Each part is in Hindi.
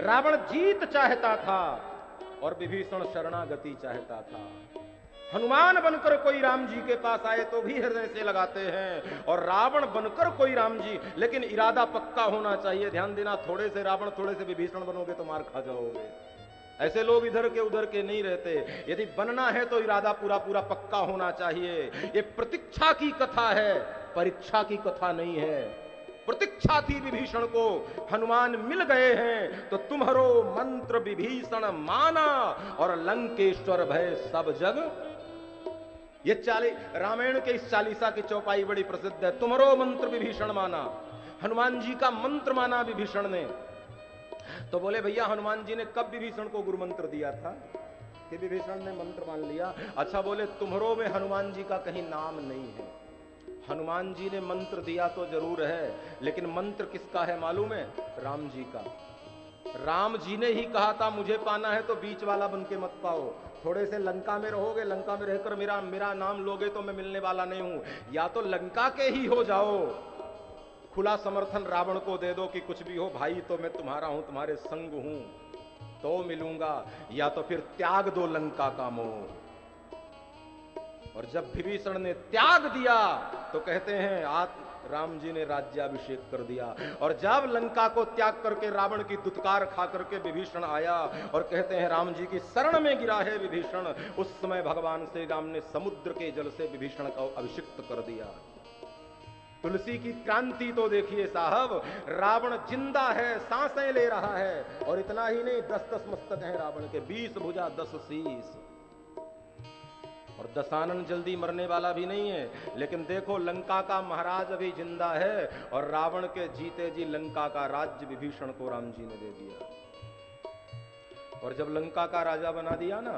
रावण जीत चाहता था और विभीषण शरणागति चाहता था। हनुमान बनकर कोई राम जी के पास आए तो भी हृदय से लगाते हैं, और रावण बनकर कोई राम जी, लेकिन इरादा पक्का होना चाहिए। ध्यान देना, थोड़े से रावण थोड़े से विभीषण बनोगे तो मार खा जाओगे। ऐसे लोग इधर के उधर के नहीं रहते। यदि बनना है तो इरादा पूरा पूरा पक्का होना चाहिए। ये प्रतीक्षा की कथा है, परीक्षा की कथा नहीं है। प्रतीक्षा थी विभीषण को, हनुमान मिल गए हैं तो तुम्हारो मंत्र विभीषण माना, और लंकेश्वर भय सब जग। ये रामायण के इस चालीसा की चौपाई बड़ी प्रसिद्ध है। तुम्हारो मंत्र विभीषण माना, हनुमान जी का मंत्र माना विभीषण ने। तो बोले भैया हनुमान जी ने कब विभीषण को गुरु मंत्र दिया था कि विभीषण ने मंत्र मान लिया? अच्छा, बोले तुम्हारो में हनुमान जी का कहीं नाम नहीं है। हनुमान जी ने मंत्र दिया तो जरूर है, लेकिन मंत्र किसका है मालूम है? राम जी का। राम जी ने ही कहा था मुझे पाना है तो बीच वाला बन के मत पाओ। थोड़े से लंका में रहोगे, लंका में रहकर मेरा नाम लोगे तो मैं मिलने वाला नहीं हूं। या तो लंका के ही हो जाओ, खुला समर्थन रावण को दे दो कि कुछ भी हो भाई तो मैं तुम्हारा हूं, तुम्हारे संग हूं तो मिलूंगा, या तो फिर त्याग दो लंका का मोह। और जब विभीषण ने त्याग दिया तो कहते हैं राम जी ने राज्याभिषेक कर दिया। और जब लंका को त्याग करके रावण की दुत्कार खा करके विभीषण आया और कहते हैं राम जी की शरण में गिरा है विभीषण, उस समय भगवान श्री राम ने समुद्र के जल से विभीषण को अभिषिक्त कर दिया। तुलसी की क्रांति तो देखिए साहब, रावण जिंदा है, सांसें ले रहा है, और इतना ही नहीं 10-10 मस्तक हैं रावण के, 20 भुजा 10 शीश, और दशानन जल्दी मरने वाला भी नहीं है। लेकिन देखो लंका का महाराज अभी जिंदा है, और रावण के जीते जी लंका का राज्य विभीषण को राम जी ने दे दिया। और जब लंका का राजा बना दिया ना,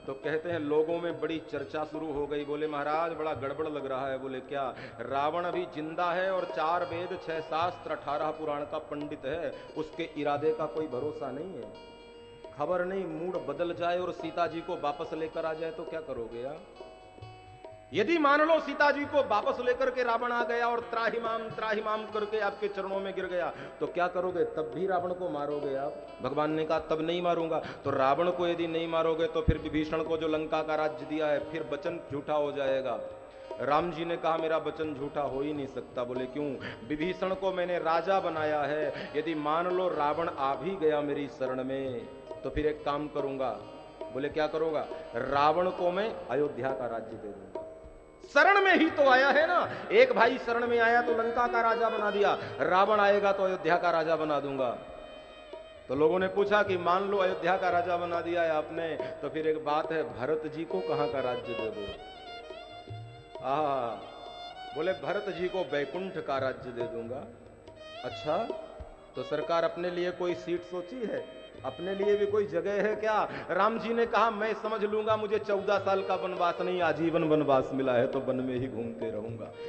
तो कहते हैं लोगों में बड़ी चर्चा शुरू हो गई। बोले महाराज बड़ा गड़बड़ लग रहा है। बोले क्या? रावण अभी जिंदा है और 4 वेद 6 शास्त्र 18 पुराण का पंडित है, उसके इरादे का कोई भरोसा नहीं है। खबर नहीं मूड बदल जाए और सीता जी को वापस लेकर आ जाए तो क्या करोगे आप? यदि मान लो सीता जी को वापस लेकर के रावण आ गया और त्राहिमाम करके आपके चरणों में गिर गया तो क्या करोगे? तब भी रावण को मारोगे आप? भगवान ने कहा तब नहीं मारूंगा। तो रावण को यदि नहीं मारोगे तो फिर विभीषण को जो लंका का राज्य दिया है फिर वचन झूठा हो जाएगा। राम जी ने कहा मेरा वचन झूठा हो ही नहीं सकता। बोले क्यों? विभीषण को मैंने राजा बनाया है, यदि मान लो रावण आ भी गया मेरी शरण में तो फिर एक काम करूंगा। बोले क्या करोगा? रावण को मैं अयोध्या का राज्य दे दूंगा। शरण में ही तो आया है ना, एक भाई शरण में आया तो लंका का राजा बना दिया, रावण आएगा तो अयोध्या का राजा बना दूंगा। तो लोगों ने पूछा कि मान लो अयोध्या का राजा बना दिया है आपने, तो फिर एक बात है भरत जी को कहां का राज्य दे दो? बोले भरत जी को बैकुंठ का राज्य दे दूंगा। अच्छा, तो सरकार अपने लिए कोई सीट सोची है? अपने लिए भी कोई जगह है क्या? राम जी ने कहा मैं समझ लूंगा, मुझे 14 साल का वनवास नहीं आजीवन वनवास मिला है तो वन में ही घूमते रहूंगा।